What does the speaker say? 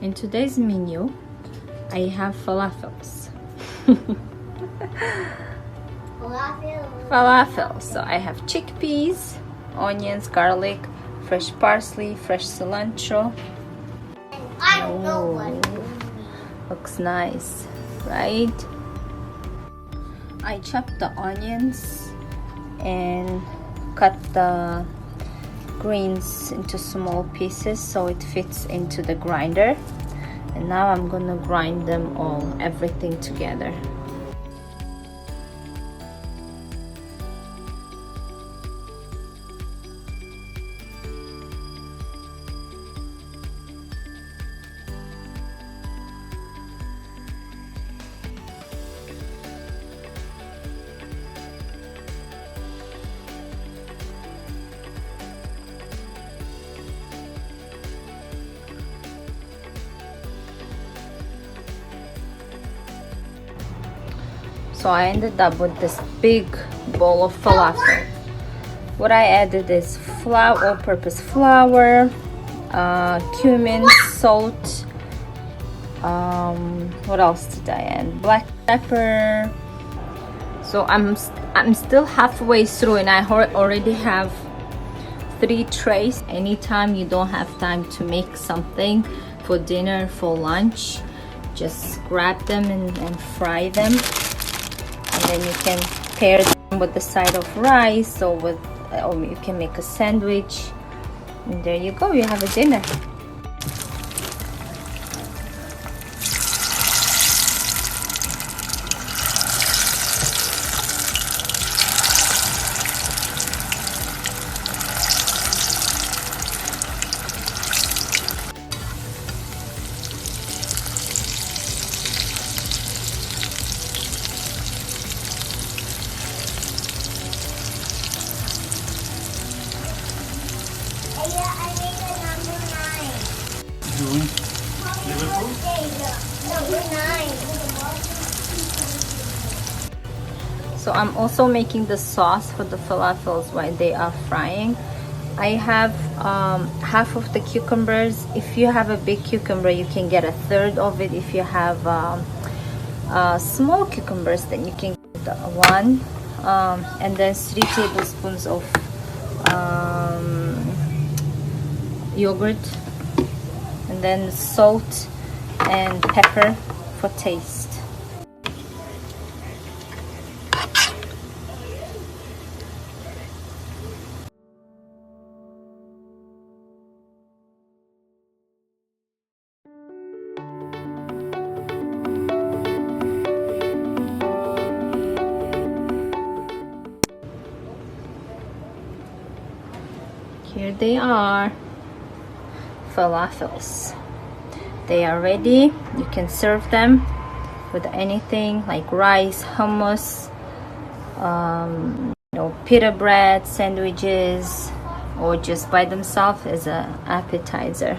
In today's menu, I have falafels. Falafel. So I have chickpeas, onions, garlic, fresh parsley, fresh cilantro. I don't know what. Looks nice, right? I chopped the onions and cut the greens into small pieces so it fits into the grinder. And now I'm gonna grind them all, everything together. So I ended up with this big bowl of falafel. What I added is flour, all-purpose flour, cumin, salt. What else did I add? Black pepper. So I'm still halfway through, and I already have 3 trays. Anytime you don't have time to make something for dinner, for lunch, just grab them and fry them. And then you can pair them with the side of rice, or you can make a sandwich, and there you go, you have a dinner. So I'm also making the sauce for the falafels while they are frying. I have half of the cucumbers. If you have a big cucumber, you can get a third of it. If you have small cucumbers, then you can get 1. And then 3 tablespoons of yogurt, and then salt and pepper for taste. Here they are, falafels. They are ready. You can serve them with anything like rice, hummus, pita bread, sandwiches, or just by themselves as an appetizer.